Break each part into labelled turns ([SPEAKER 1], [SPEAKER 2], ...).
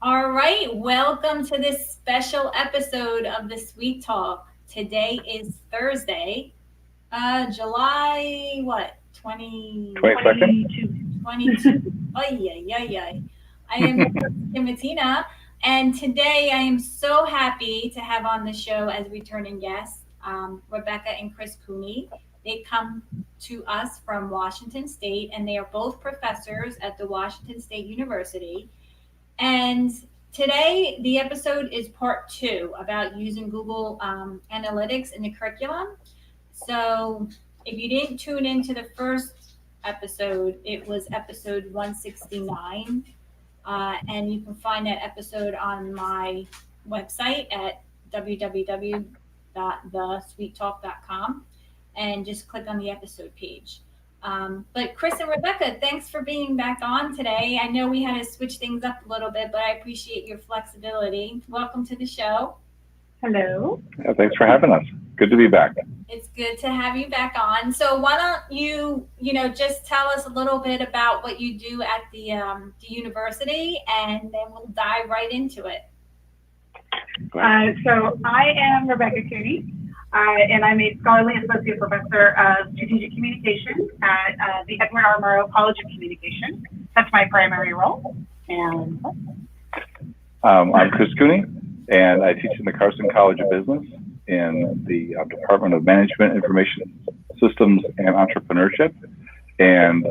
[SPEAKER 1] All right, welcome to this special episode of the Sweet Talk. Today is Thursday, July what?
[SPEAKER 2] 22nd.
[SPEAKER 1] 22. Oh yeah. I am your host, Timotina, and today I am so happy to have on the show as returning guests, Rebecca and Chris Cooney. They come to us from Washington State, and they are both professors at the Washington State University. And today, the episode is part two about using Google Analytics in the curriculum. So, if you didn't tune into the first episode, it was episode 169. And you can find that episode on my website at www.thesweettalk.com and just click on the episode page. But Chris and Rebecca, thanks for being back on today. I know we had to switch things up a little bit, but I appreciate your flexibility. Welcome to the show.
[SPEAKER 3] Hello.
[SPEAKER 2] Yeah, thanks for having us. Good to be back.
[SPEAKER 1] It's good to have you back on. So why don't just tell us a little bit about what you do at the university, and then we'll dive right into it.
[SPEAKER 3] So I am Rebecca Cooney, and I'm a scholarly associate professor of strategic communication at the Edward R. Murrow College of Communication. That's my primary role. And
[SPEAKER 2] I'm Chris Cooney, and I teach in the Carson College of Business in the Department of Management, Information Systems, and Entrepreneurship. And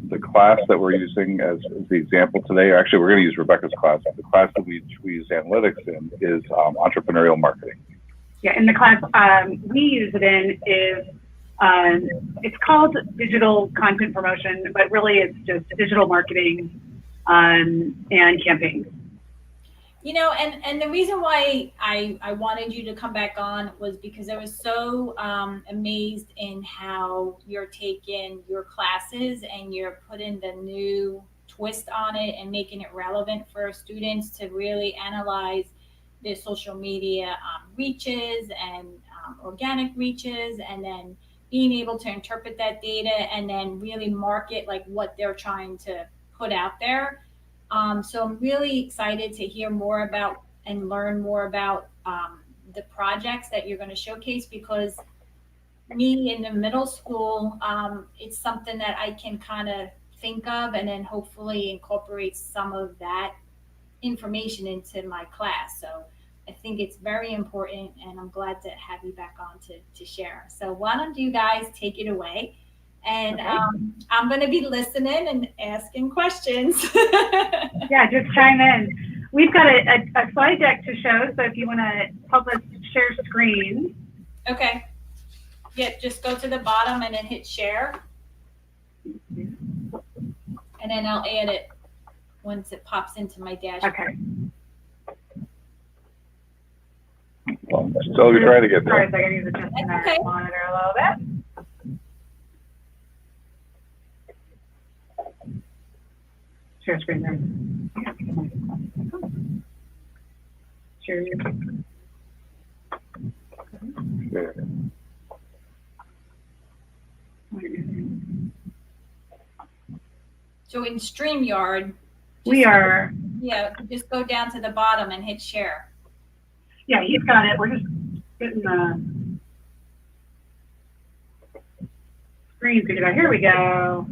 [SPEAKER 2] the class that we're using as the example today, or actually we're going to use Rebecca's class. The class that we use analytics in is entrepreneurial marketing.
[SPEAKER 3] yeah, in the class we use it in is it's called digital content promotion, but really it's just digital marketing and campaigns.
[SPEAKER 1] And the reason why I wanted you to come back on was because I was so amazed in how you're taking your classes and you're putting the new twist on it and making it relevant for students to really analyze their social media reaches and organic reaches, and then being able to interpret that data and then really market like what they're trying to put out there. So I'm really excited to hear more about and learn more about the projects that you're going to showcase, because me in the middle school, it's something that I can kind of think of and then hopefully incorporate some of that information into my class. So I think it's very important, and I'm glad to have you back on to share. So why don't you guys take it away? And
[SPEAKER 3] Okay.
[SPEAKER 1] I'm going to be listening and asking questions.
[SPEAKER 3] Yeah, just chime in. We've got a slide deck to show, so if you want to help us share screen.
[SPEAKER 1] Okay. Yeah, just go to the bottom and then hit share. And then I'll add it once it pops into my dashboard.
[SPEAKER 3] Okay.
[SPEAKER 2] Well, still we try to get
[SPEAKER 3] Sorry,
[SPEAKER 2] there.
[SPEAKER 3] so I gotta use adjusting our
[SPEAKER 1] Okay.
[SPEAKER 3] monitor a little bit. Share screen there. Share your.
[SPEAKER 2] Yeah.
[SPEAKER 1] So in StreamYard,
[SPEAKER 3] We are,
[SPEAKER 1] just go down to the bottom and hit share.
[SPEAKER 3] yeah, he's got it. We're just getting the screen figured out. Here we go.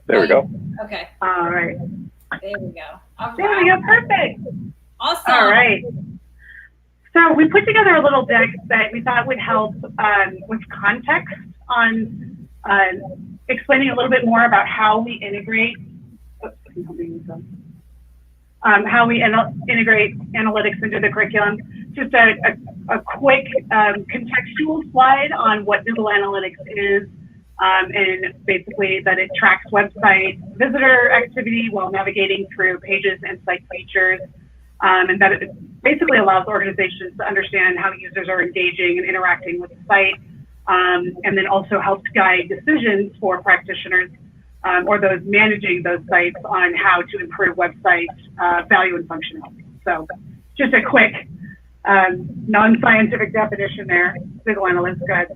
[SPEAKER 2] There we go.
[SPEAKER 1] Okay,
[SPEAKER 3] All right.
[SPEAKER 1] there we go. All
[SPEAKER 3] There we
[SPEAKER 1] right.
[SPEAKER 3] go. Perfect.
[SPEAKER 1] Awesome.
[SPEAKER 3] All right. So we put together a little deck that we thought would help with context on explaining a little bit more about how we integrate integrate analytics into the curriculum. Just a quick contextual slide on what Google Analytics is, and basically that it tracks website visitor activity while navigating through pages and site features, and that it basically allows organizations to understand how users are engaging and interacting with the site, and then also helps guide decisions for practitioners or those managing those sites on how to improve website value and functionality. So just a quick non-scientific definition there, Google Analytics, good.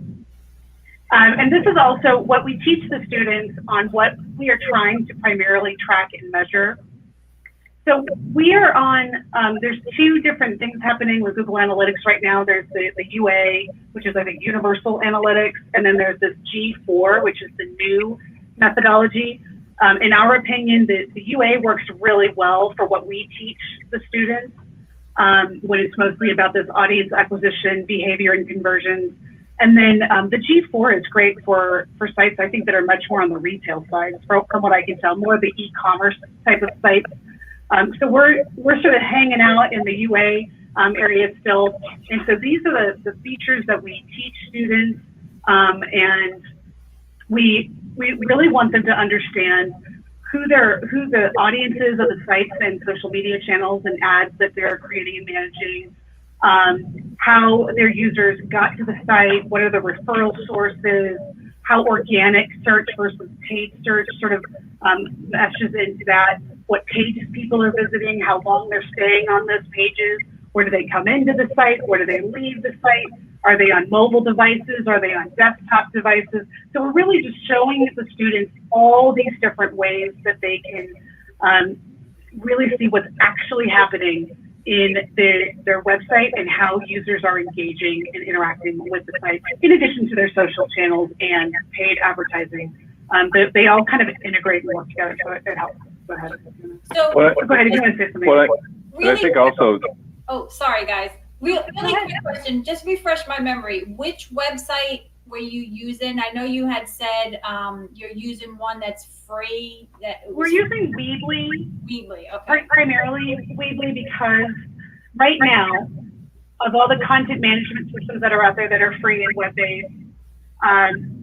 [SPEAKER 3] And this is also what we teach the students on what we are trying to primarily track and measure So we are on, there's two different things happening with Google Analytics right now. There's the UA, which is I think Universal Analytics, and then there's this G4, which is the new methodology. In our opinion, the UA works really well for what we teach the students when it's mostly about this audience acquisition, behavior, and conversions. And then the G4 is great for sites I think that are much more on the retail side, from what I can tell, more of the e-commerce type of sites. So we're sort of hanging out in the UA area still. And so these are the features that we teach students, and we really want them to understand who the audience is of the sites and social media channels and ads that they're creating and managing, how their users got to the site, what are the referral sources, how organic search versus paid search sort of meshes into that, what pages people are visiting, how long they're staying on those pages, where do they come into the site, where do they leave the site, are they on mobile devices, are they on desktop devices? So we're really just showing the students all these different ways that they can really see what's actually happening in their website and how users are engaging and interacting with the site, in addition to their social channels and paid advertising. They all kind of integrate and work together, so it helps. Go ahead.
[SPEAKER 1] So,
[SPEAKER 3] go ahead if you want to say something.
[SPEAKER 2] Really, I think also.
[SPEAKER 1] Oh, sorry, guys. Really quick question. Just refresh my memory. Which website were you using? I know you had said you're using one that's free.
[SPEAKER 3] We're using Weebly.
[SPEAKER 1] Weebly, okay.
[SPEAKER 3] Primarily Weebly because right now, of all the content management systems that are out there that are free and web-based,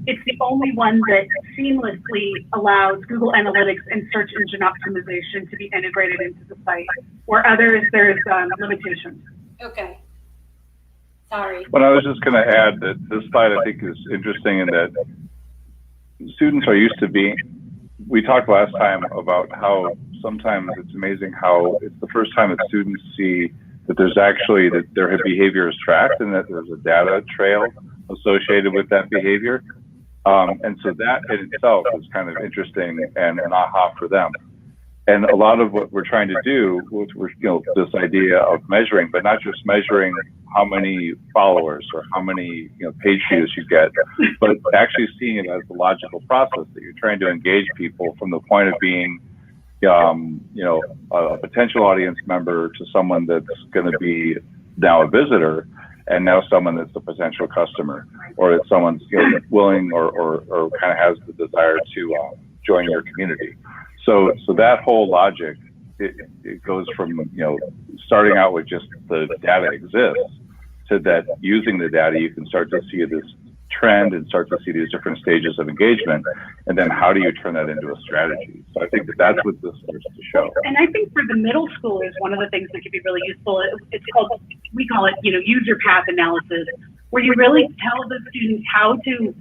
[SPEAKER 3] it's the only one that seamlessly allows Google Analytics and search engine optimization to be integrated into the site. Where others, there's limitations.
[SPEAKER 1] Okay. Sorry.
[SPEAKER 2] But I was just going to add that this slide I think is interesting in that students are used to being. We talked last time about how sometimes it's amazing how it's the first time that students see that there's actually that their behavior is tracked and that there's a data trail associated with that behavior. And so that in itself is kind of interesting and an aha for them. And a lot of what we're trying to do, we're, this idea of measuring, but not just measuring how many followers or how many page views you get, but actually seeing it as a logical process that you're trying to engage people from the point of being, a potential audience member to someone that's going to be now a visitor, and now someone that's a potential customer, or that someone's willing or kind of has the desire to join your community. So that whole logic, it goes from starting out with just the data exists to that using the data you can start to see this trend and start to see these different stages of engagement, and then how do you turn that into a strategy? So I think that's what this starts to show.
[SPEAKER 3] And I think for the middle schoolers, one of the things that could be really useful, it's called, we call it user path analysis, where you really tell the students how to,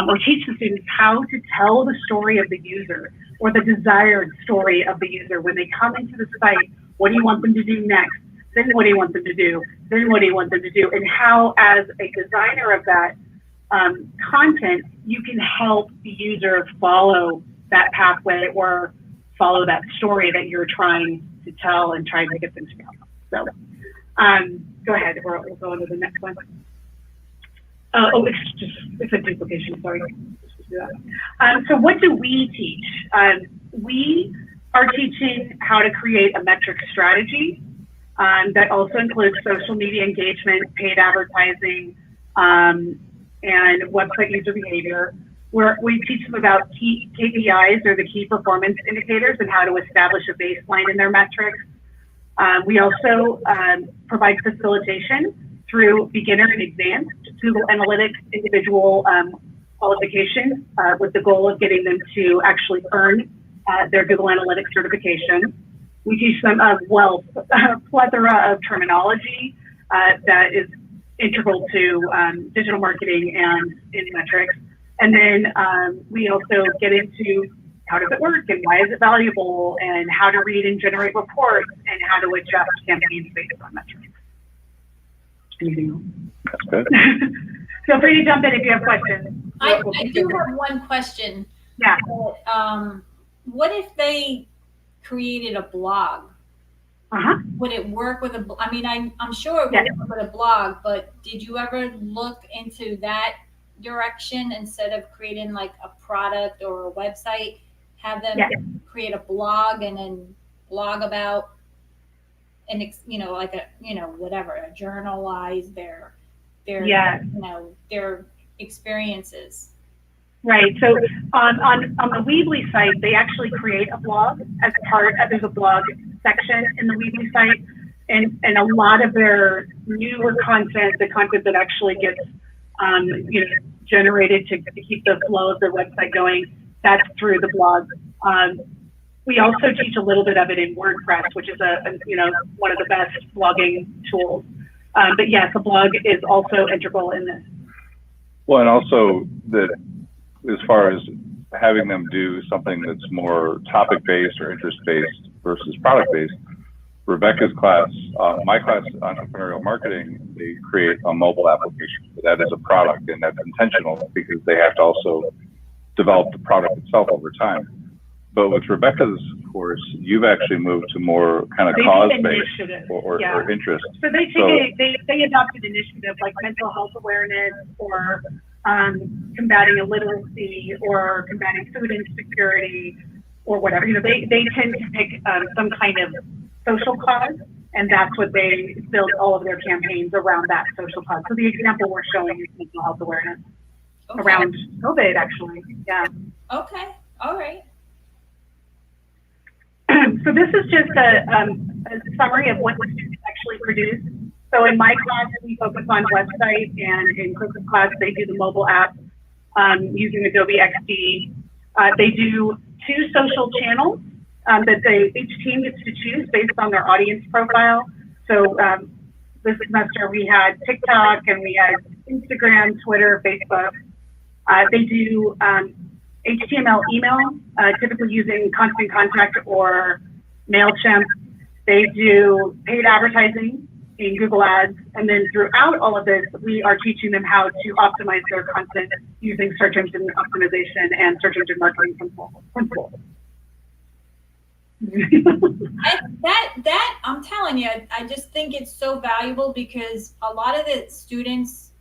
[SPEAKER 3] or teach the students how to tell the story of the user, or the desired story of the user. When they come into the site, what do you want them to do next? Then what do you want them to do? Then what do you want them to do? And how, as a designer of that content, you can help the user follow that pathway or follow that story that you're trying to tell and trying to get them to know. So go ahead, or we'll go on to the next one. It's a duplication, sorry. So what do we teach? We are teaching how to create a metric strategy that also includes social media engagement, paid advertising, and website user behavior, where we teach them about key KPIs, or the key performance indicators, and how to establish a baseline in their metrics. We also provide facilitation through beginner and advanced Google Analytics individual qualification with the goal of getting them to actually earn their Google Analytics certification. We teach them a plethora of terminology that is integral to digital marketing and in metrics. And then we also get into how does it work and why is it valuable, and how to read and generate reports, and how to adjust campaigns based on metrics. Anything else?
[SPEAKER 2] That's good.
[SPEAKER 3] Feel free to jump in if you have questions.
[SPEAKER 1] I do have one question.
[SPEAKER 3] Yeah.
[SPEAKER 1] What if they created a blog Would it work with I mean, I'm sure it would work with a blog, but did you ever look into that direction instead of creating like a product or a website? Have them create a blog and then blog about like whatever, journalize their their experiences.
[SPEAKER 3] Right. So on the Weebly site, they actually create a blog as part of, there's a blog section in the Weebly site, and a lot of their newer content, the content that actually gets generated to keep the flow of their website going, that's through the blog. We also teach a little bit of it in WordPress, which is one of the best blogging tools. But yes, the blog is also integral in this.
[SPEAKER 2] Well, and also that as far as having them do something that's more topic-based or interest-based versus product-based, Rebecca's class, my class, Entrepreneurial Marketing, they create a mobile application. That is a product, and that's intentional because they have to also develop the product itself over time. But with Rebecca's course, you've actually moved to more kind of cause-based or interest.
[SPEAKER 3] So they take they adopt an initiative like mental health awareness, or combating illiteracy, or combating food insecurity, or whatever. They tend to pick some kind of social cause, and that's what they build all of their campaigns around, that social cause. So the example we're showing is mental health awareness around COVID, actually. Yeah.
[SPEAKER 1] Okay. All right.
[SPEAKER 3] So this is just a summary of what the students actually produce. So in my class, we focus on website, and in Chris's class, they do the mobile app using Adobe XD. They do 2 social channels that each team gets to choose based on their audience profile. So this semester we had TikTok, and we had Instagram, Twitter, Facebook. They do HTML email, typically using Constant Contact or MailChimp. They do paid advertising in Google Ads. And then throughout all of this, we are teaching them how to optimize their content using search engine optimization and search engine marketing principles.
[SPEAKER 1] That I'm telling you, I just think it's so valuable, because a lot of the students,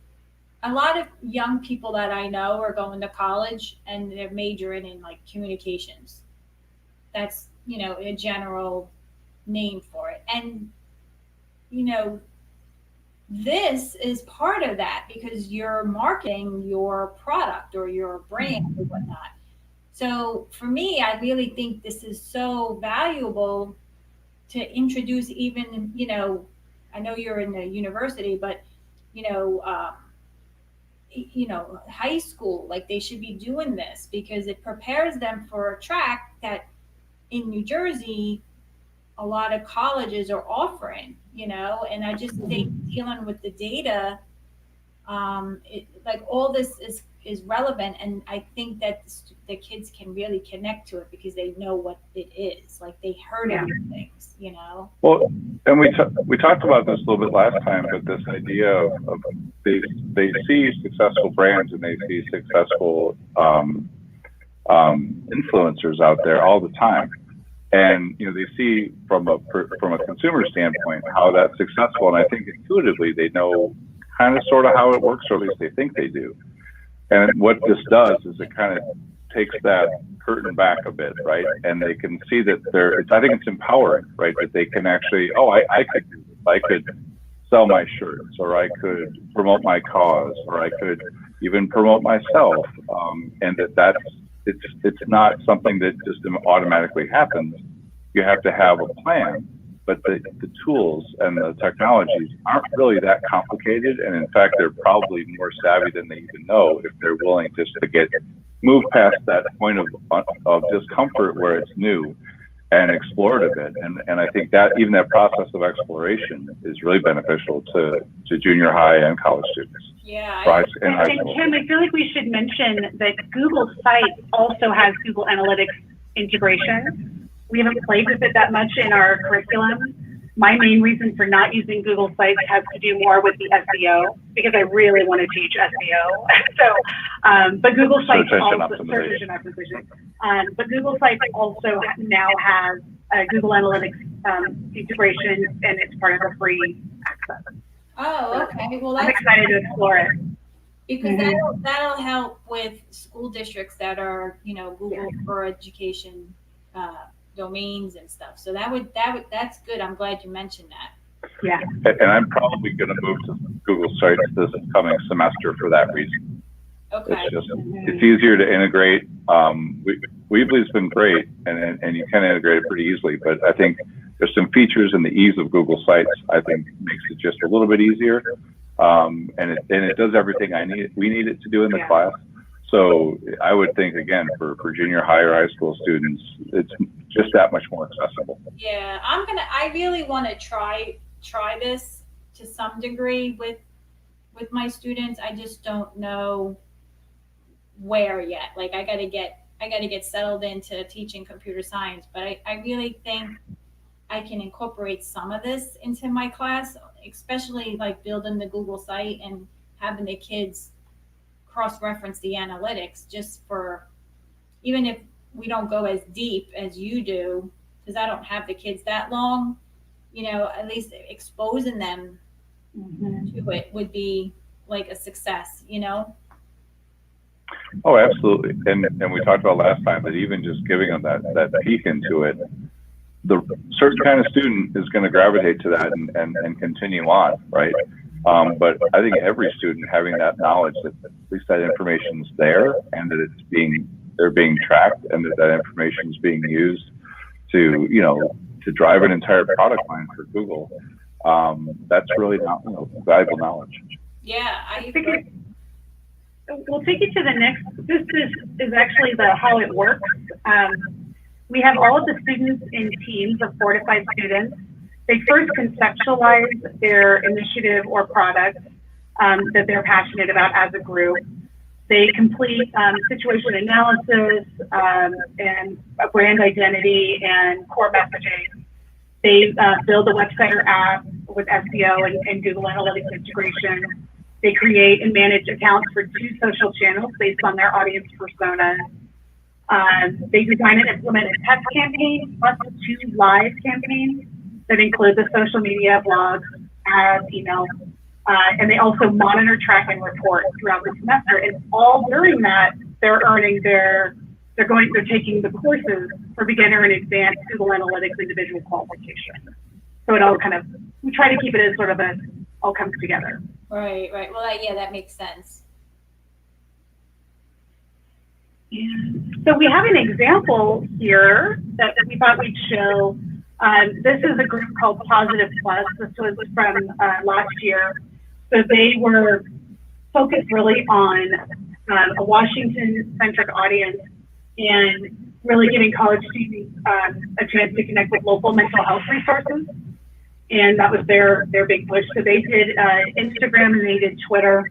[SPEAKER 1] a lot of young people that I know are going to college and they're majoring in like communications. That's, a general name for it. And, this is part of that, because you're marketing your product or your brand or whatnot. So for me, I really think this is so valuable to introduce, even, I know you're in the university, but, high school, like they should be doing this, because it prepares them for a track that in New Jersey, a lot of colleges are offering, and I just think dealing with the data, like all this is relevant. And I think that the kids can really connect to it because they know what it is. Like they heard of things,
[SPEAKER 2] Well, and we talked about this a little bit last time, but this idea of they see successful brands and they see successful influencers out there all the time. And they see from a consumer standpoint how that's successful, and I think intuitively they know kind of sort of how it works, or at least they think they do. And what this does is it kind of takes that curtain back a bit, right? And they can see that I think it's empowering, right? That they can actually, I could do this. I could sell my shirts, or I could promote my cause, or I could even promote myself, and it's not something that just automatically happens. You have to have a plan, but the tools and the technologies aren't really that complicated. And in fact, they're probably more savvy than they even know, if they're willing just to move past that point of discomfort where it's new and explore it a bit. And I think that even that process of exploration is really beneficial to junior high and college students.
[SPEAKER 1] Yeah.
[SPEAKER 3] And Kim, I feel like we should mention that Google Sites also has Google Analytics integration. We haven't played with it that much in our curriculum. My main reason for not using Google Sites has to do more with the SEO, because I really want to teach SEO. So, but Google Sites also, search engine optimization. But Google Sites also now has Google Analytics integration, and it's part of the free access.
[SPEAKER 1] Oh, okay. Well,
[SPEAKER 3] I'm
[SPEAKER 1] that's
[SPEAKER 3] excited to explore it.
[SPEAKER 1] because that'll help with school districts that are, Google for Education domains and stuff. So that's good. I'm glad you mentioned that.
[SPEAKER 3] Yeah.
[SPEAKER 2] And I'm probably going to move to Google Sites this coming semester for that reason.
[SPEAKER 1] Okay.
[SPEAKER 2] It's easier to integrate. Weebly's been great, and you can integrate it pretty easily. But I think there's some features in the ease of Google Sites. I think makes it just a little bit easier, and it does everything we need it to do in the class. So I would think again for junior high or high school students, it's just that much more accessible.
[SPEAKER 1] Yeah, I really want to try this to some degree with my students. I just don't know where yet. Like I got to get settled into teaching computer science, but I really think I can incorporate some of this into my class, especially like building the Google site and having the kids cross-reference the analytics, just for, even if we don't go as deep as you do, because I don't have the kids that long, at least exposing them to it would be like a success,
[SPEAKER 2] Oh, absolutely. And we talked about last time that even just giving them that peek into it, the certain kind of student is going to gravitate to that and continue on, right? But I think every student having that knowledge that at least that information's there and that they're being tracked and that information is being used to drive an entire product line for Google. That's really valuable knowledge.
[SPEAKER 1] Yeah,
[SPEAKER 3] I think we'll take you to the next. This is actually how it works. We have all of the students in teams of 4 to 5 students. They first conceptualize their initiative or product that they're passionate about as a group. They complete situation analysis and a brand identity and core messaging. They build a website or app with SEO and Google Analytics integration. They create and manage accounts for 2 social channels based on their audience persona. They design and implement a test campaign plus 2 live campaigns that include the social media, blogs, ads, email, and they also monitor, track, and report throughout the semester. And all during that, they're taking the courses for beginner and advanced Google Analytics individual qualification. So it all we try to keep it as sort of all comes together.
[SPEAKER 1] Right. Well, that makes sense.
[SPEAKER 3] So we have an example here that we thought we'd show. This is a group called Positive Plus. This was from last year. So they were focused really on a Washington-centric audience and really giving college students a chance to connect with local mental health resources. And that was their big push. So they did Instagram and they did Twitter.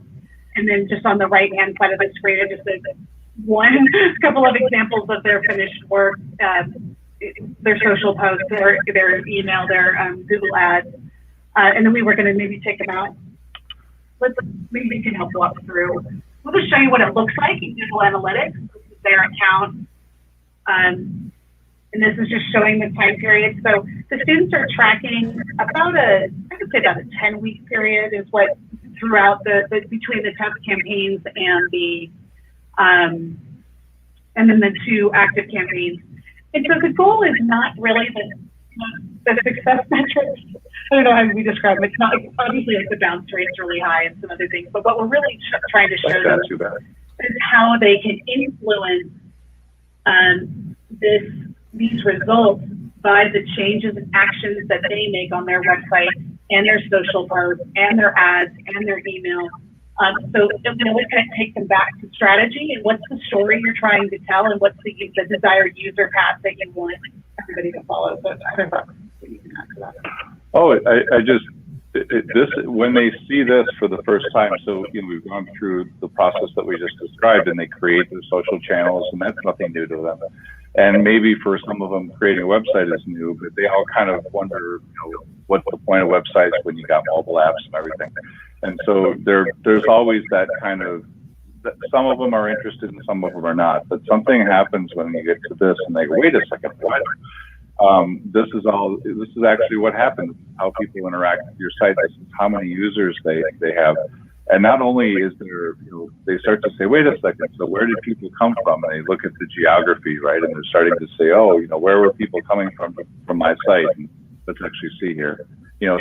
[SPEAKER 3] And then just on the right-hand side of the screen, I just did a couple of examples of their finished work, their social posts, their email, their Google ads. And then we were going to maybe take them out. Maybe we can help walk through. We'll just show you what it looks like in Google Analytics. This is their account. And this is just showing the time period. So the students are tracking about I could say about a 10-week period is what throughout between the test campaigns and then the 2 active campaigns. And so the goal is not really the success metrics. I don't know how we describe it. It's not obviously like the bounce rate's really high and some other things, but what we're really trying to show them is how they can influence these results by the changes and actions that they make on their website and their social posts and their ads and their email. So we always kind of take them back to strategy and what's the story you're trying to tell and what's the desired user path that you want everybody to follow. So I don't know what you can add to that.
[SPEAKER 2] Oh, when they see this for the first time, so we've gone through the process that we just described, and they create their social channels, and that's nothing new to them. And maybe for some of them, creating a website is new, but they all kind of wonder, what's the point of websites when you got mobile apps and everything. And so there's always that kind of, some of them are interested and some of them are not. But something happens when you get to this, and they go, wait a second, what? this is actually what happens, how people interact with your site. This is how many users they have. And not only is there, they start to say, wait a second, so where did people come from? And they look at the geography, right? And they're starting to say, oh, where were people coming from my site? And let's actually see here.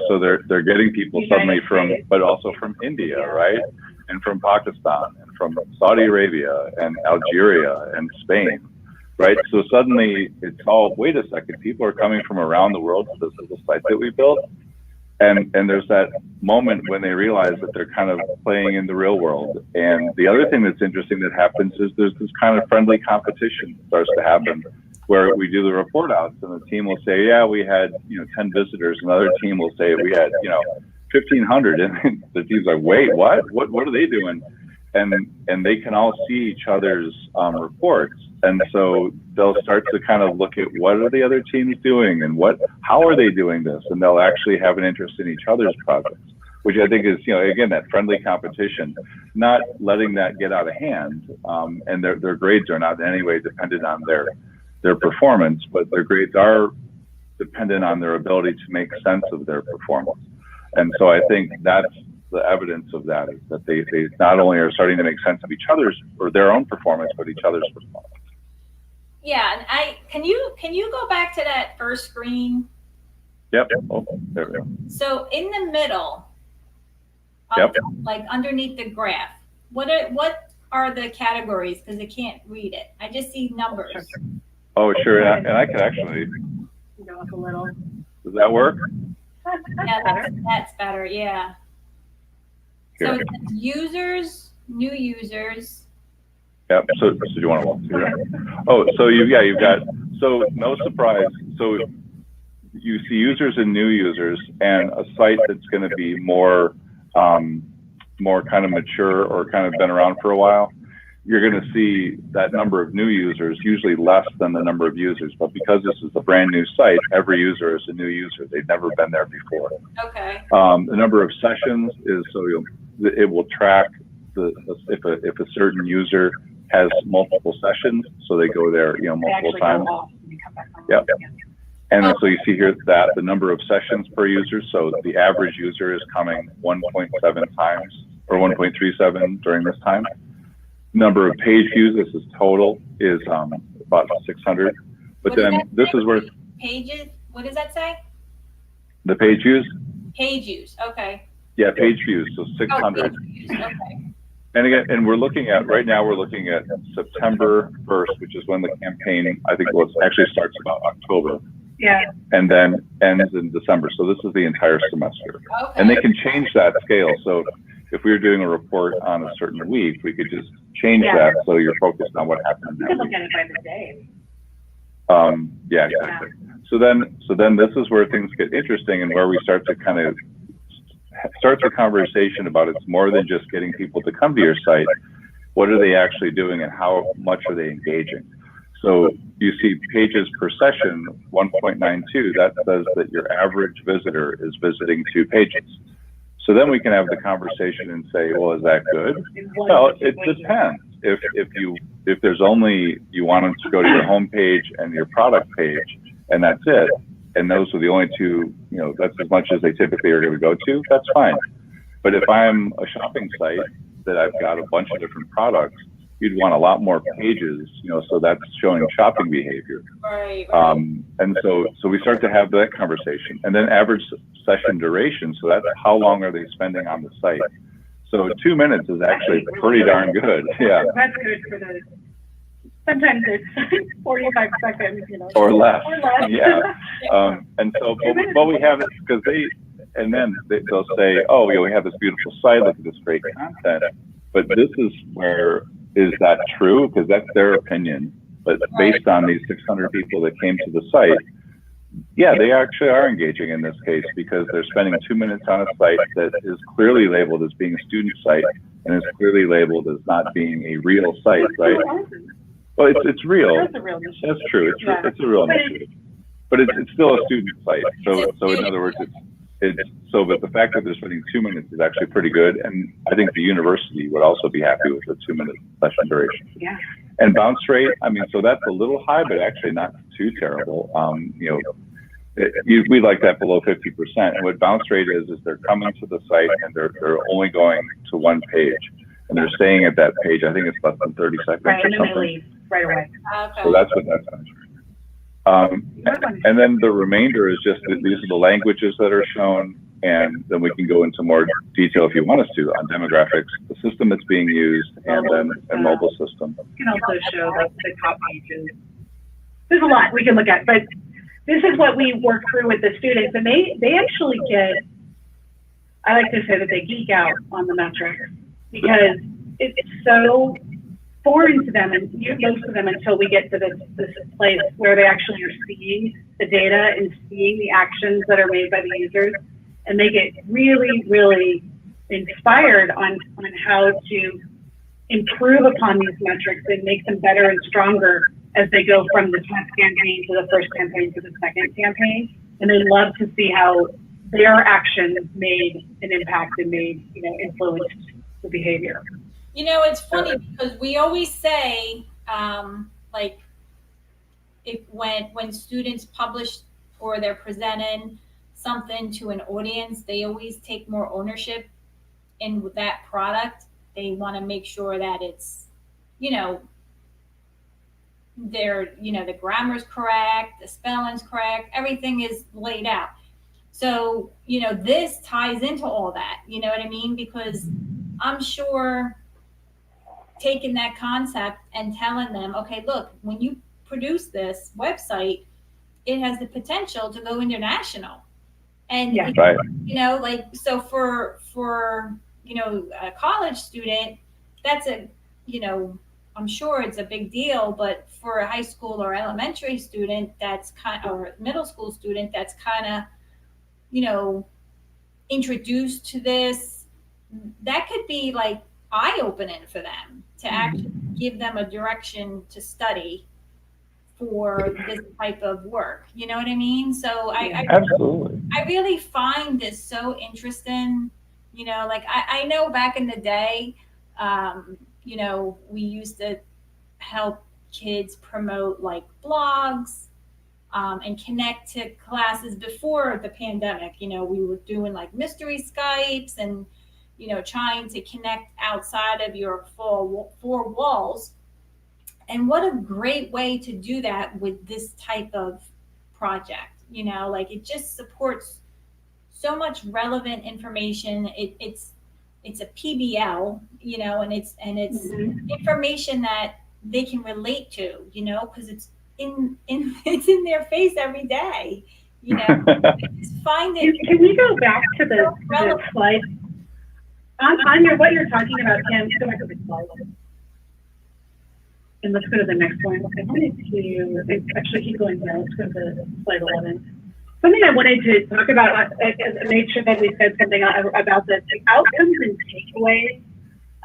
[SPEAKER 2] So they're getting people suddenly but also from India, right? And from Pakistan, and from Saudi Arabia, and Algeria, and Spain, right? So suddenly it's all, wait a second, people are coming from around the world to this little site that we built. And there's that moment when they realize that they're kind of playing in the real world. And the other thing that's interesting that happens is there's this kind of friendly competition that starts to happen, where we do the report outs and the team will say, yeah, we had 10 visitors. Another team will say we had 1,500, and the team's like, wait, what are they doing? And they can all see each other's reports, and so they'll start to kind of look at what are the other teams doing and how are they doing this, and they'll actually have an interest in each other's projects, which I think is again, that friendly competition, not letting that get out of hand. And their grades are not in any way dependent on their performance, but their grades are dependent on their ability to make sense of their performance. And so I think that's the evidence of that, is that they not only are starting to make sense of each other's or their own performance, but each other's performance.
[SPEAKER 1] Yeah, and can you go back to that first screen?
[SPEAKER 2] Yep. Oh, there we go.
[SPEAKER 1] So in the middle,
[SPEAKER 2] Yep.
[SPEAKER 1] Like underneath the graph, what are the categories? Because I can't read it. I just see numbers.
[SPEAKER 2] Oh, sure. And I can actually
[SPEAKER 3] Go up a little.
[SPEAKER 2] Does that work?
[SPEAKER 1] Yeah, that's better. Yeah. So
[SPEAKER 2] Here.
[SPEAKER 1] it's users, new users.
[SPEAKER 2] Yep. So do you want to walk through that? Oh, so you've got, so no surprise. So you see users and new users, and a site that's going to be more kind of mature or kind of been around for a while, you're going to see that number of new users usually less than the number of users. But because this is a brand new site, every user is a new user. They've never been there before.
[SPEAKER 1] Okay.
[SPEAKER 2] The number of sessions is, so it will track if a certain user has multiple sessions, so they go there multiple times. Yep. And then, so you see here that the number of sessions per user, so the average user is coming 1.7 times or 1.37 during this time. Number of page views, this is total, is about 600. But then this is where
[SPEAKER 1] pages, what does that say?
[SPEAKER 2] the page views?
[SPEAKER 1] Page views, okay.
[SPEAKER 2] Yeah, page views, so 600.
[SPEAKER 1] Oh, page views, okay.
[SPEAKER 2] And again, and we're looking at September 1st, which is when the campaign, I think, actually starts about October.
[SPEAKER 3] Yeah.
[SPEAKER 2] And then ends in December. So this is the entire semester.
[SPEAKER 1] Okay.
[SPEAKER 2] And they can change that scale. So if we were doing a report on a certain week, we could just change that so you're focused on what happened
[SPEAKER 3] You
[SPEAKER 2] that
[SPEAKER 3] could look
[SPEAKER 2] week.
[SPEAKER 3] at it by the day.
[SPEAKER 2] Yeah, exactly. So then this is where things get interesting, and where we start to kind of start the conversation about it's more than just getting people to come to your site. What are they actually doing, and how much are they engaging? So you see pages per session, 1.92, that says that your average visitor is visiting 2 pages. So then we can have the conversation and say, well, is that good? Well, it depends. If there's only, you want them to go to your home page and your product page, and that's it, and those are the only two, that's as much as they typically are going to go to, that's fine. But if I'm a shopping site that I've got a bunch of different products, you'd want a lot more pages, so that's showing shopping behavior.
[SPEAKER 1] Right.
[SPEAKER 2] And so we start to have that conversation. And then average session duration, so that's how long are they spending on the site. So 2 minutes is actually pretty darn good. Yeah.
[SPEAKER 3] That's good for the, sometimes it's 45 seconds,
[SPEAKER 2] Or less.
[SPEAKER 3] Or less.
[SPEAKER 2] Yeah. And so, but we have it because they'll say, oh, we have this beautiful site, look at this great content. But this is where, is that true? Because that's their opinion. But based on these 600 people that came to the site, yeah, they actually are engaging in this case, because they're spending 2 minutes on a site that is clearly labeled as being a student site and is clearly labeled as not being a real site, right? Well, it's real.
[SPEAKER 3] That's a real issue.
[SPEAKER 2] That's true. It's a real initiative. But it's still a student site. So in other words, but the fact that they're spending 2 minutes is actually pretty good, and I think the university would also be happy with the 2-minute session duration.
[SPEAKER 3] Yeah.
[SPEAKER 2] And bounce rate, I mean, so that's a little high, but actually not too terrible. We like that below 50%. And what bounce rate is they're coming to the site and they're only going to one page, and they're staying at that page. I think it's less than 30 seconds
[SPEAKER 3] Right,
[SPEAKER 2] or
[SPEAKER 3] and then they
[SPEAKER 2] something.
[SPEAKER 3] leave right away.
[SPEAKER 1] Okay.
[SPEAKER 2] So that's what that's and then the remainder is just these are the languages that are shown, and then we can go into more detail if you want us to on demographics, the system that's being used, and then a mobile system.
[SPEAKER 3] You can also show like the top pages. There's a lot we can look at, but this is what we work through with the students, and they actually get, I like to say that they geek out on the metrics because it's so foreign to them, and most of them, until we get to this place where they actually are seeing the data and seeing the actions that are made by the users, and they get really, really inspired on how to improve upon these metrics and make them better and stronger as they go from the test campaign to the first campaign to the second campaign. And they love to see how their actions made an impact and influenced the behavior.
[SPEAKER 1] It's funny because we always say, like, when students publish or they're presenting something to an audience, they always take more ownership in that product. They want to make sure that it's, the grammar's correct, the spelling's correct, everything is laid out. So, this ties into all that, you know what I mean? Because I'm sure taking that concept and telling them, okay, look, when you produce this website, it has the potential to go international. And,
[SPEAKER 2] right.
[SPEAKER 1] So for a college student, that's I'm sure it's a big deal, but for a high school or elementary student, or middle school student, that's kind of, introduced to this, that could be like eye-opening for them to actually give them a direction to study for this type of work. You know what I mean? So
[SPEAKER 2] Absolutely.
[SPEAKER 1] I really find this so interesting. I know back in the day, we used to help kids promote like blogs and connect to classes before the pandemic. We were doing like mystery Skypes and, trying to connect outside of your four walls. And what a great way to do that with this type of project. It just supports so much relevant information. It's a PBL, and it's information that they can relate to, because it's it's in their face every day. I just find it.
[SPEAKER 3] Can we go back to the slide? On what you're talking about, Kim, go back to the slide. And let's go to the next one. I wanted to actually keep going there. Let's go to slide 11. Something I wanted to talk about, make sure that we said something about the outcomes and takeaways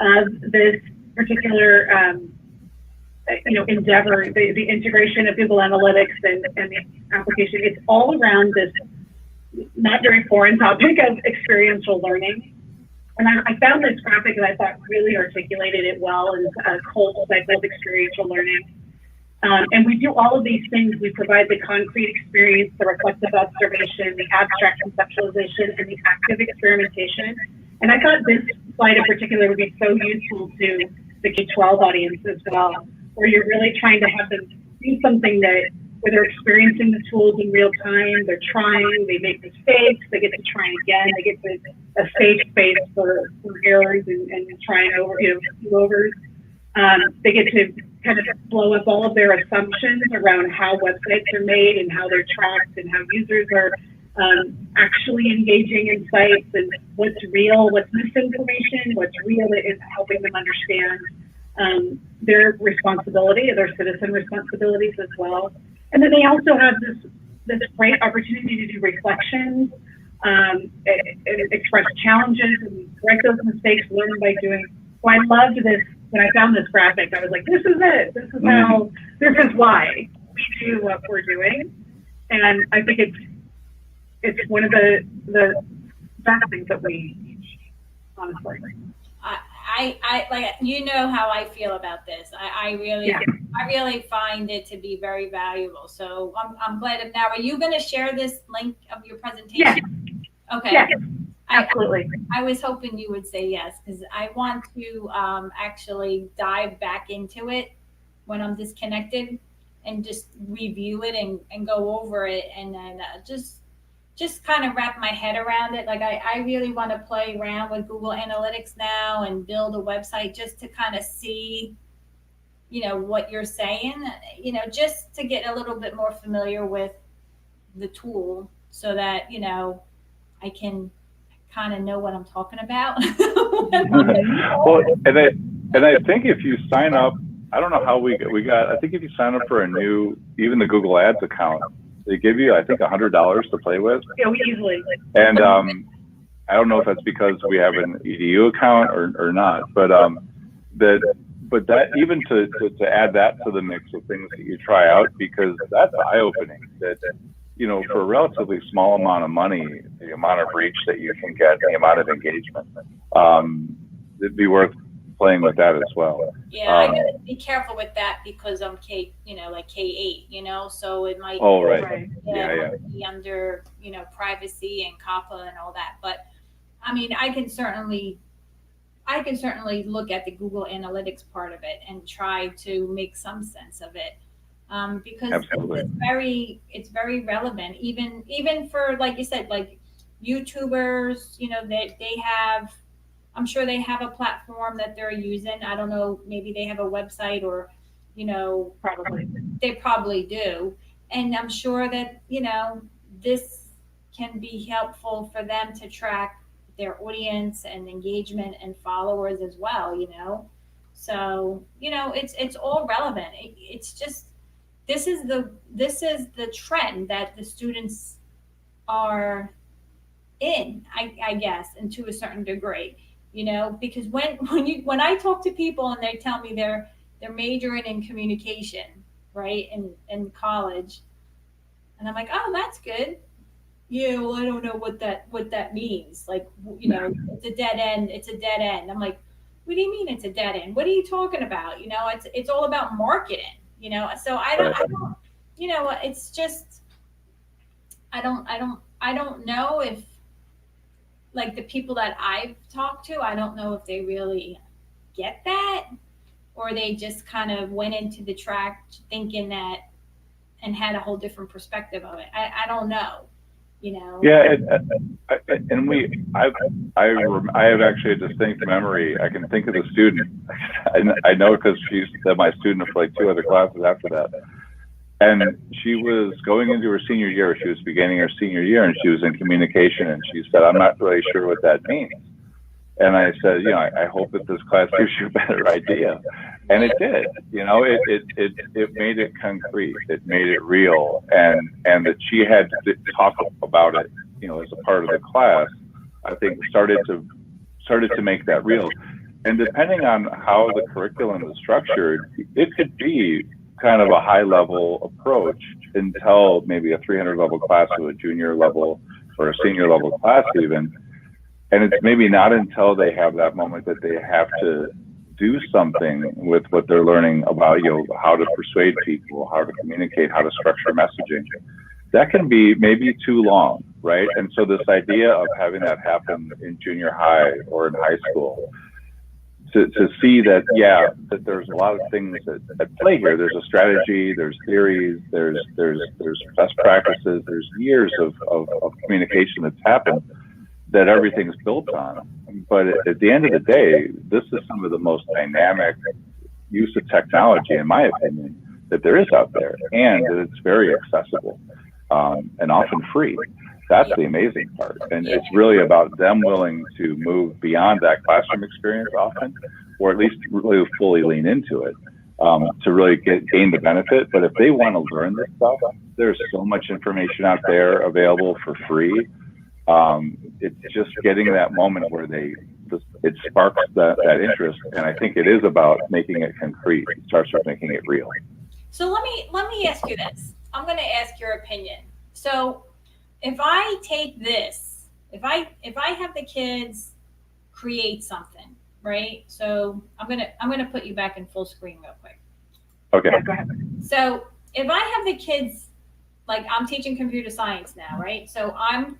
[SPEAKER 3] of this particular endeavor, the integration of Google Analytics and the application. It's all around this not very foreign topic of experiential learning. And I found this graphic that I thought really articulated it well, and a whole cycle of experiential learning. And we do all of these things. We provide the concrete experience, the reflective observation, the abstract conceptualization, and the active experimentation. And I thought this slide in particular would be so useful to the K-12 audience as well, where you're really trying to have them do something where they're experiencing the tools in real time, they're trying, they make mistakes, they get to try again, they get to a safe space for errors and trying over, do-overs. They get to kind of blow up all of their assumptions around how websites are made and how they're tracked and how users are actually engaging in sites, and what's real, what's misinformation, what's real is helping them understand their responsibility, their citizen responsibilities as well. And then they also have this great opportunity to do reflections, express challenges, and correct those mistakes, learn by doing. So I loved this. When I found this graphic, I was like, this is it. This is how, this is why we do what we're doing. And I think it's one of the best things that we teach, honestly.
[SPEAKER 1] I like, you know how I feel about this. I really,
[SPEAKER 3] Yeah.
[SPEAKER 1] I really find it to be very valuable. So I'm glad. Now, are you going to share this link of your presentation? Okay.
[SPEAKER 3] Yeah, absolutely.
[SPEAKER 1] I was hoping you would say yes, because I want to actually dive back into it when I'm disconnected and just review it and go over it, and then just kind of wrap my head around it. Like I really want to play around with Google Analytics now and build a website just to kind of see, what you're saying, just to get a little bit more familiar with the tool so that, I can kind of know what I'm talking about.
[SPEAKER 2] Well, and I think if you sign up, I don't know how we got, I think if you sign up for even the Google Ads account, they give you, I think, $100 to play with.
[SPEAKER 3] Yeah, we easily.
[SPEAKER 2] And I don't know if that's because we have an EDU account or not, but that even to add that to the mix of things that you try out, because that's eye-opening. That for a relatively small amount of money, the amount of reach that you can get, the amount of engagement, it'd be worth playing with that as well.
[SPEAKER 1] Yeah, I gotta be careful with that because I'm like K-8, so it might
[SPEAKER 2] right.
[SPEAKER 1] Be under, privacy and COPPA and all that. But I mean, I can certainly look at the Google Analytics part of it and try to make some sense of it. Because
[SPEAKER 2] Absolutely.
[SPEAKER 1] it's very relevant, even for, like you said, like YouTubers, they have, I'm sure they have a platform that they're using. I don't know, maybe they have a website or,
[SPEAKER 3] Probably.
[SPEAKER 1] they probably do. And I'm sure that, this can be helpful for them to track their audience and engagement and followers as well, So, it's all relevant. It's just, this is the trend that the students are in, I guess, and to a certain degree, because when I talk to people and they tell me they're majoring in communication, right, in college, and I'm like, oh, that's good. Yeah, well, I don't know what that means. Like, it's a dead end. It's a dead end. I'm like, what do you mean it's a dead end? What are you talking about? It's all about marketing. So I don't. It's just, I don't know if, like, the people that I've talked to, I don't know if they really get that, or they just kind of went into the track thinking that and had a whole different perspective of it. I don't know.
[SPEAKER 2] Yeah, and I have actually a distinct memory. I can think of the student. I know because she's my student for like 2 other classes after that. And she was going into her senior year. She was beginning her senior year, and she was in communication. And she said, "I'm not really sure what that means." And I said, I hope that this class gives you a better idea. And it did. It made it concrete. It made it real, and that she had to talk about it, as a part of the class. I think started to make that real. And depending on how the curriculum is structured, it could be kind of a high level approach until maybe a 300 level class to a junior level or a senior level class even. And it's maybe not until they have that moment that they have to do something with what they're learning about, how to persuade people, how to communicate, how to structure messaging. That can be maybe too long, right? And so this idea of having that happen in junior high or in high school, to see that, that there's a lot of things at play here. There's a strategy, there's theories, there's best practices, there's years of communication that's happened that everything's built on. But at the end of the day, this is some of the most dynamic use of technology, in my opinion, that there is out there, and that it's very accessible and often free. That's the amazing part. And it's really about them willing to move beyond that classroom experience often, or at least really fully lean into it to really gain the benefit. But if they want to learn this stuff, there's so much information out there available for free. It's just getting that moment where it sparks that interest. And I think it is about making it concrete. It starts with making it real.
[SPEAKER 1] So let me ask you this. I'm going to ask your opinion. So if I take this, if I have the kids create something, right? So I'm gonna put you back in full screen real quick.
[SPEAKER 2] Okay.
[SPEAKER 3] Yeah, go ahead.
[SPEAKER 1] So if I have the kids, like I'm teaching computer science now, right? So I'm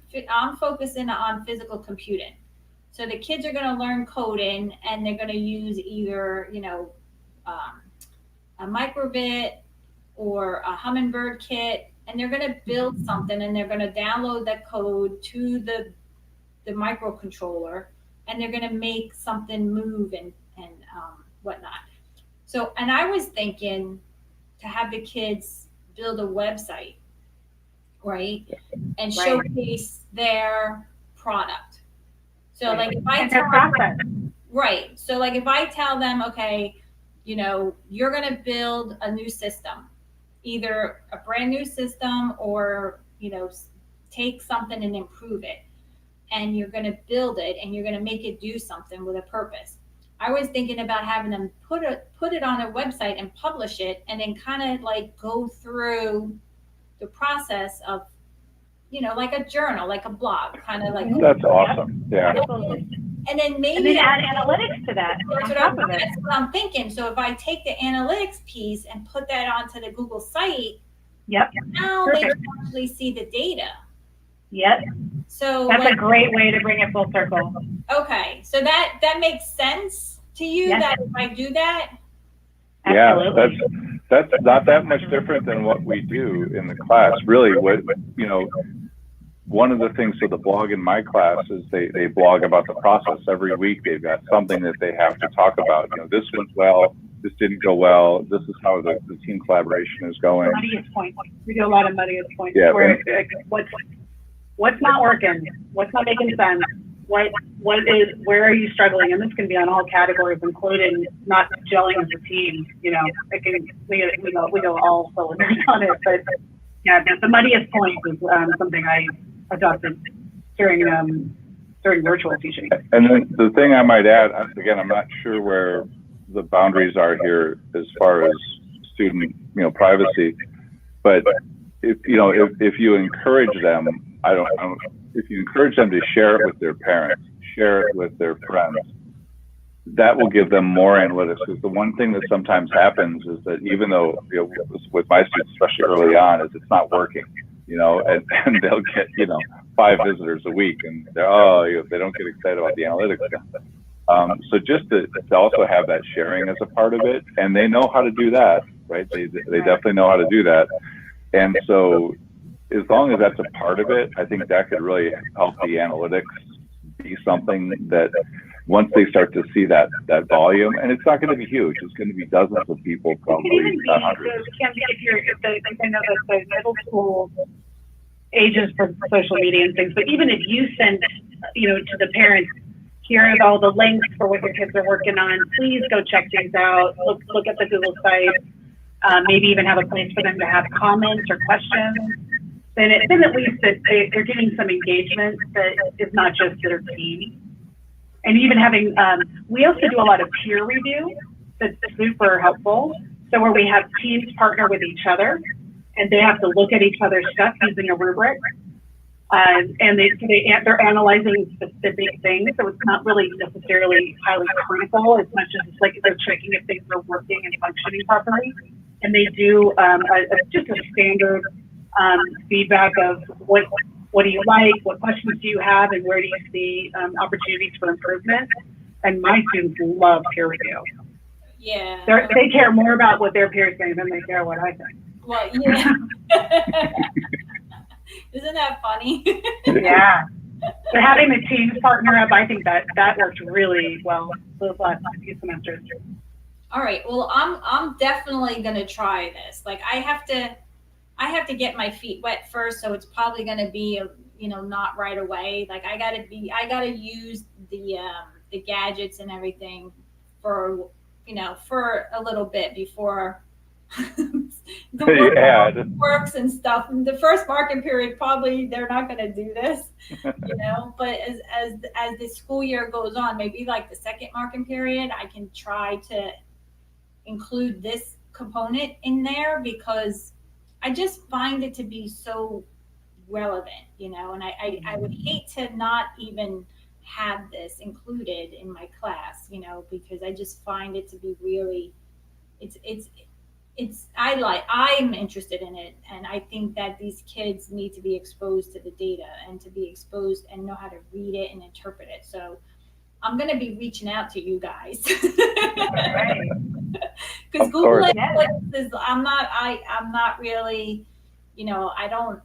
[SPEAKER 1] focusing on physical computing. So the kids are going to learn coding, and they're going to use either um, a microbit or a hummingbird kit, and they're going to build something, and they're going to download that code to the microcontroller, and they're going to make something move and whatnot. So, and I was thinking to have the kids build a website, right? And showcase their product. So like if I tell them, right. So like if I tell them, okay, you're going to build a new system, either a brand new system or, take something and improve it. And you're going to build it and you're going to make it do something with a purpose. I was thinking about having them put it on a website and publish it, and then kind of like go through the process of, like a journal, like a blog, kind of like.
[SPEAKER 2] That's awesome. Yeah.
[SPEAKER 1] And then maybe
[SPEAKER 3] and then add analytics to that.
[SPEAKER 1] That's what I'm thinking. So if I take the analytics piece and put that onto the Google site,
[SPEAKER 3] yep.
[SPEAKER 1] Now
[SPEAKER 3] Perfect.
[SPEAKER 1] they can actually see the data.
[SPEAKER 3] Yep.
[SPEAKER 1] So
[SPEAKER 3] that's a great way to bring it full circle.
[SPEAKER 1] Okay, so that makes sense to you, yes. That if I do that.
[SPEAKER 3] Absolutely.
[SPEAKER 2] Yeah, that's not that much different than what we do in the class. Really, one of the things of the blog in my class is they blog about the process. Every week they've got something that they have to talk about. This went well, this didn't go well, this is how the team collaboration is going.
[SPEAKER 3] Muddiest point. We do a lot of muddiest points.
[SPEAKER 2] Yeah,
[SPEAKER 3] where what's not working? What's not making sense? Where are you struggling? And this can be on all categories, including not gelling as a team. We go all cylinders on it. But yeah, the muddiest point is something I adopted during virtual teaching.
[SPEAKER 2] And then the thing I might add, again, I'm not sure where the boundaries are here as far as student privacy, but if you encourage them, if you encourage them to share it with their parents, share it with their friends, that will give them more analytics. Because the one thing that sometimes happens is that even though, with my students, especially early on, is it's not working, and they'll get, 5 visitors a week, and they don't get excited about the analytics. So just to also have that sharing as a part of it, and they know how to do that, right? They definitely know how to do that. And so as long as that's a part of it, I think that could really help the analytics be something that once they start to see that volume, and it's not going to be huge, it's going to be dozens of people, probably not hundreds.
[SPEAKER 3] I know that the middle school ages for social media and things, but even if you send, to the parents, here are all the links for what your kids are working on, please go check these out, look at the Google site, maybe even have a place for them to have comments or questions. Then at least that they're getting some engagement that is not just their team. And even having, we also do a lot of peer review that's super helpful. So where we have teams partner with each other and they have to look at each other's stuff using a rubric. And they're analyzing specific things. So it's not really necessarily highly critical as much as it's like they're checking if things are working and functioning properly. And they do just a standard feedback of what do you like, what questions do you have, and where do you see opportunities for improvement. And my students love peer review.
[SPEAKER 1] Yeah.
[SPEAKER 3] They care more about what their peers think than they care what I think.
[SPEAKER 1] Well, yeah. Isn't that funny?
[SPEAKER 3] Yeah. So having the teams partner up, I think that worked really well those last few semesters.
[SPEAKER 1] All right. Well, I'm definitely gonna try this. Like I have to get my feet wet first, so it's probably gonna be not right away. Like I gotta use the gadgets and everything for a little bit before the works and stuff. And the first marking period, probably they're not going to do this, but as the school year goes on, maybe like the second marking period, I can try to include this component in there, because I just find it to be so relevant, you know, and I would hate to not even have this included in my class, you know, because I just find it to be really, it's I'm interested in it, and I think that these kids need to be exposed to the data and to be exposed and know how to read it and interpret it. So I'm going to be reaching out to you guys.
[SPEAKER 3] Right.
[SPEAKER 1] Because
[SPEAKER 2] Of
[SPEAKER 1] Google
[SPEAKER 2] course.
[SPEAKER 1] Analytics is, I'm not really, you know, I don't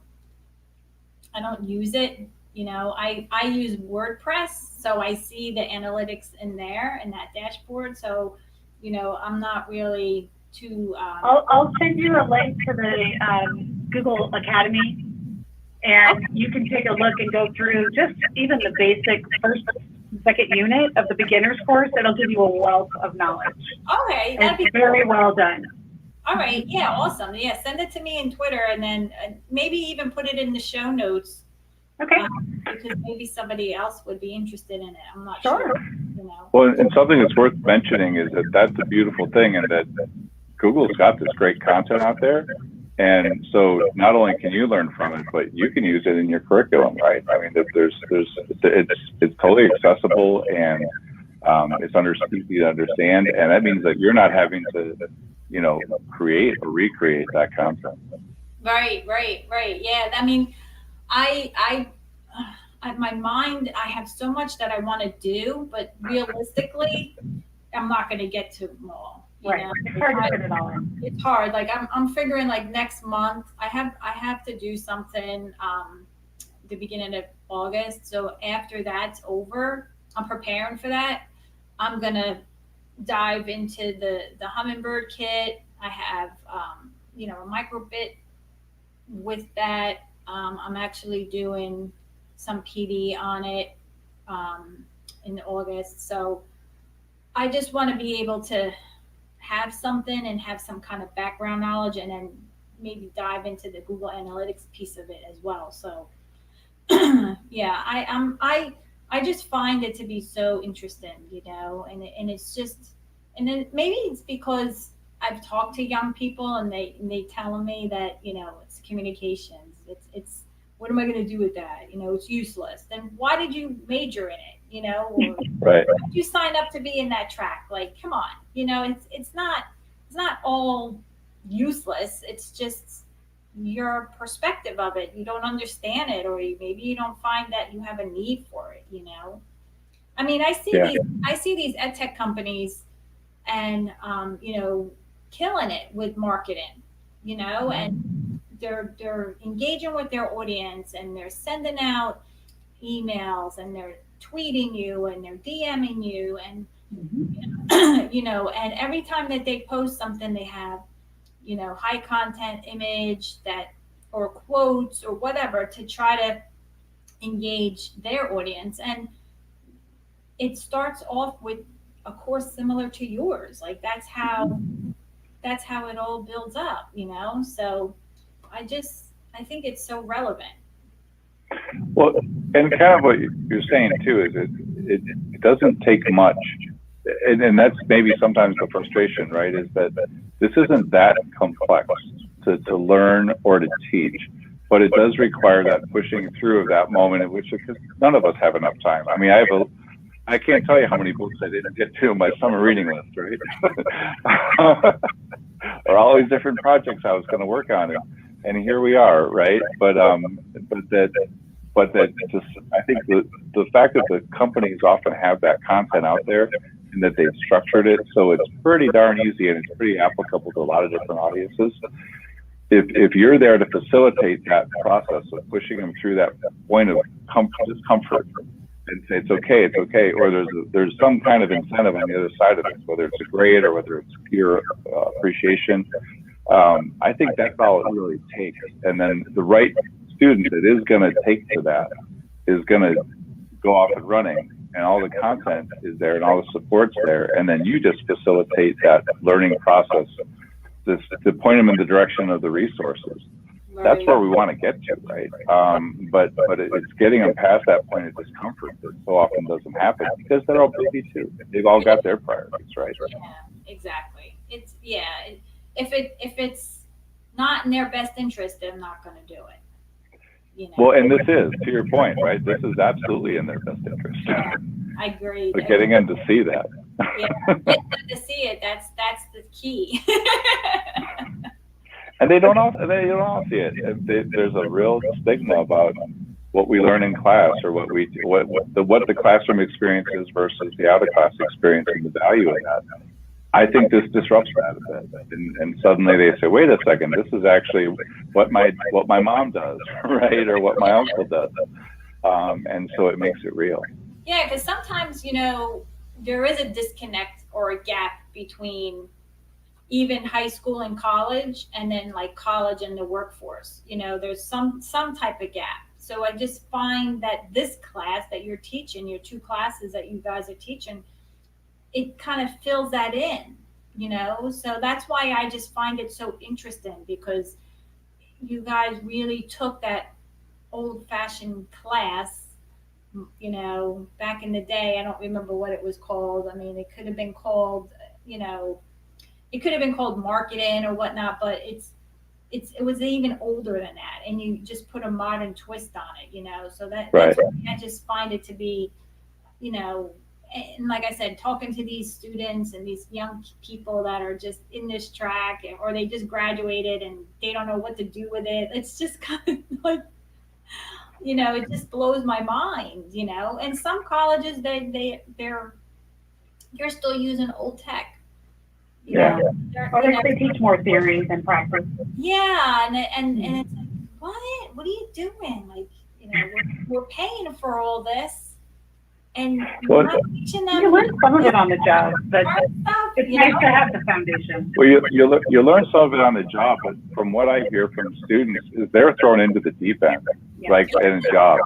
[SPEAKER 1] use it. You know, I use WordPress, so I see the analytics in there in that dashboard. So, you know, I'm not really too.
[SPEAKER 3] I'll send you a link to the Google Academy, and you can take a look and go through just even the basic first, second unit of the beginner's course. It'll give you a wealth of knowledge.
[SPEAKER 1] Okay, that'd be
[SPEAKER 3] It's very well done.
[SPEAKER 1] all right. Yeah, awesome. Yeah, send it to me in Twitter, and then maybe even put it in the show notes.
[SPEAKER 3] Okay.
[SPEAKER 1] Because maybe somebody else would be interested in it. I'm not
[SPEAKER 3] Sure.
[SPEAKER 1] sure. You know.
[SPEAKER 2] Well, and something that's worth mentioning is that that's a beautiful thing, and that Google's got this great content out there. And so not only can you learn from it, but you can use it in your curriculum, right? I mean, it's totally accessible, and it's easy to understand, and that means that you're not having to, you know, create or recreate that content.
[SPEAKER 1] Right. Yeah. I mean, I my mind, I have so much that I want to do, but realistically, I'm not going to get to them all. You
[SPEAKER 3] Right.
[SPEAKER 1] know?
[SPEAKER 3] It's hard to fit it all in.
[SPEAKER 1] It's hard. Like I'm figuring like next month I have to do something the beginning of August. So after that's over, I'm preparing for that. I'm gonna dive into the hummingbird kit. I have you know, a microbit with that. I'm actually doing some PD on it in August. So I just want to be able to have something and have some kind of background knowledge, and then maybe dive into the Google Analytics piece of it as well. So yeah, I just find it to be so interesting, you know, and it's just, and then maybe it's because I've talked to young people, and they telling me that, you know, it's communications. It's what am I going to do with that? You know, it's useless. Then why did you major in it? You know, or
[SPEAKER 2] Right.
[SPEAKER 1] why did you sign up to be in that track? Like, come on, you know, it's not all useless. It's just your perspective of it. You don't understand it, or maybe you don't find that you have a need for it. You know, I mean,
[SPEAKER 2] Yeah.
[SPEAKER 1] I see these ed tech companies, and you know, killing it with marketing, you know, and they're engaging with their audience, and they're sending out emails, and they're tweeting you, and they're DMing you, and you know, and every time that they post something, they have, you know, high content image that, or quotes or whatever, to try to engage their audience. And it starts off with a course similar to yours. Like that's how it all builds up, you know? So I think it's so relevant.
[SPEAKER 2] Well, and kind of what you're saying too is it doesn't take much, and that's maybe sometimes the frustration, right? Is that this isn't that complex to learn or to teach, but it does require that pushing through of that moment in which, because none of us have enough time. I mean, I can't tell you how many books I didn't get to in my summer reading list, right? Or all these different projects I was going to work on, and here we are, right? But just, I think the fact that the companies often have that content out there, and that they've structured it so it's pretty darn easy, and it's pretty applicable to a lot of different audiences. If you're there to facilitate that process of pushing them through that point of discomfort, and say it's okay, or there's some kind of incentive on the other side of it, whether it's a grade or whether it's peer appreciation. I think that's all it really takes. And then the right student that is going to take to that is going to go off and running, and all the content is there and all the support's there. And then you just facilitate that learning process to point them in the direction of the resources.
[SPEAKER 1] Right.
[SPEAKER 2] That's where we want to get to, right? But it's getting them past that point of discomfort that so often doesn't happen, because they're all busy too. They've all got their priorities, right?
[SPEAKER 1] Yeah, exactly. It's if it's not in their best interest, they're not going to do it.
[SPEAKER 2] Well, and this is, to your point, right? This is absolutely in their best interest.
[SPEAKER 1] Yeah, I agree.
[SPEAKER 2] But getting them to see that.
[SPEAKER 1] Yeah, getting them to see it, that's the key.
[SPEAKER 2] And they don't all see it. There's a real stigma about what we learn in class, or what the classroom experience is versus the out of class experience, and the value of that. I think this disrupts that a bit, and suddenly they say, "Wait a second, this is actually what my mom does, right, or what my uncle does," and so it makes it real.
[SPEAKER 1] Yeah, because sometimes there is a disconnect or a gap between even high school and college, and then like college and the workforce. There's some type of gap. So I just find that this class that you're teaching, your 2 classes that you guys are teaching, it kind of fills that in, so that's why I just find it so interesting, because you guys really took that old-fashioned class, back in the day. I don't remember what it was called. I mean, it could have been called, it could have been called marketing or whatnot, but it was even older than that, and you just put a modern twist on it, so
[SPEAKER 2] Right.
[SPEAKER 1] that's why I just find it to be, and like I said, talking to these students and these young people that are just in this track, or they just graduated and they don't know what to do with it. It's just kind of like, it just blows my mind, and some colleges, they're still using old tech.
[SPEAKER 2] Yeah.
[SPEAKER 3] They teach more theory than practice.
[SPEAKER 1] Yeah, and it's like, what are you doing? Like, we're paying for all this, and you're not teaching them.
[SPEAKER 3] You learn some of it on the job, but
[SPEAKER 1] stuff,
[SPEAKER 3] it's nice to have the foundation.
[SPEAKER 2] Well, you learn some of it on the job, but from what I hear from students, is they're thrown into the deep end, like in jobs.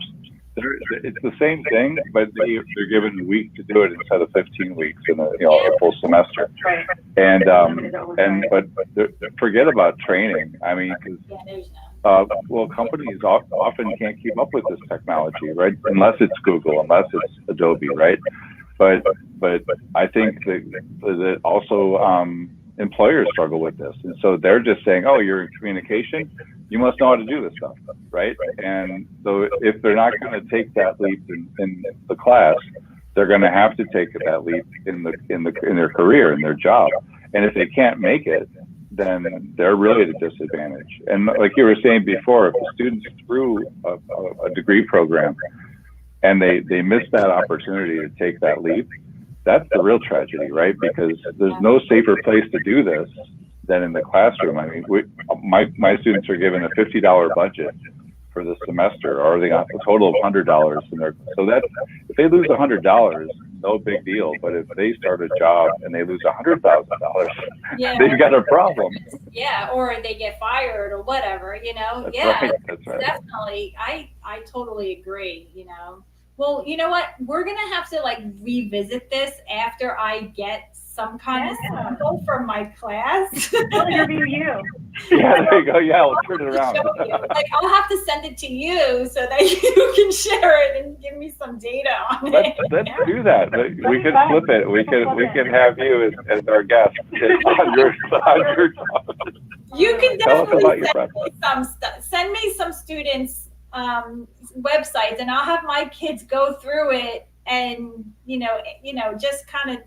[SPEAKER 2] It's the same thing, but they're given a week to do it instead of 15 weeks in a full semester.
[SPEAKER 3] Right.
[SPEAKER 2] And but forget about training. I mean, because companies often can't keep up with this technology, right? Unless it's Google, unless it's Adobe, right? But I think that also employers struggle with this, and so they're just saying, "Oh, you're in communication, you must know how to do this stuff," right? And so if they're not going to take that leap in the class, they're going to have to take that leap in their career, in their job. And if they can't make it, then they're really at a disadvantage. And like you were saying before, if the students through a degree program and they miss that opportunity to take that leap, that's the real tragedy, right? Because there's no safer place to do this than in the classroom. I mean, my students are given a $50 budget for the semester, or they got a total of $100 in their. So that if they lose $100, no big deal. But if they start a job and they lose $100,000, they've got a problem.
[SPEAKER 1] Yeah, or they get fired or whatever.
[SPEAKER 2] That's right.
[SPEAKER 1] Definitely. I totally agree. Well, you know what? We're gonna have to revisit this after I get some kind of sample from my class.
[SPEAKER 3] I'll interview you.
[SPEAKER 2] Yeah, there you go. Yeah, we'll turn it around.
[SPEAKER 1] I'll have to send it to you so that you can share it and give me some data on it.
[SPEAKER 2] Let's do that. We could flip it. We could have you as our guest on your job.
[SPEAKER 1] You can definitely send me some students websites, and I'll have my kids go through it and just kind of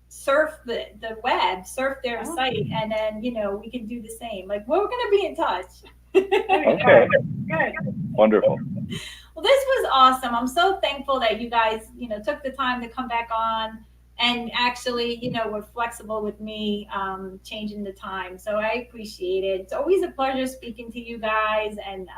[SPEAKER 1] surf the web, surf their site, and then we can do the same. We're gonna be in touch.
[SPEAKER 2] Okay.
[SPEAKER 3] Good.
[SPEAKER 2] Wonderful.
[SPEAKER 1] Well, this was awesome. I'm so thankful that you guys took the time to come back on, and actually were flexible with me changing the time. So I appreciate it. It's always a pleasure speaking to you guys, and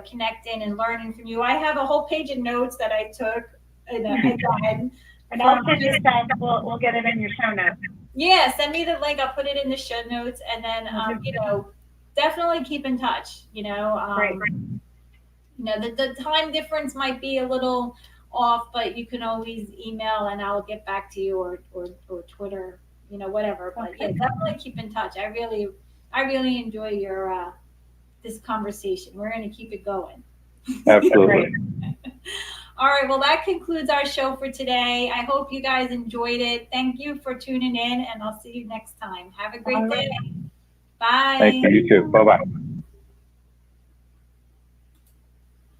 [SPEAKER 1] connecting and learning from you. I have a whole page of notes that I took again.
[SPEAKER 3] And I'll send you stuff. We'll get it in your show notes.
[SPEAKER 1] Yeah, send me the link. I'll put it in the show notes, and then definitely keep in touch.
[SPEAKER 3] Great.
[SPEAKER 1] The time difference might be a little off, but you can always email and I'll get back to you, or Twitter, whatever. But yeah, definitely keep in touch. I really enjoy your this conversation. We're going to keep it going.
[SPEAKER 2] Absolutely.
[SPEAKER 1] All right. Well, that concludes our show for today. I hope you guys enjoyed it. Thank you for tuning in, and I'll see you next time. Have a great day. Bye.
[SPEAKER 2] Thank you. You too. Bye-bye.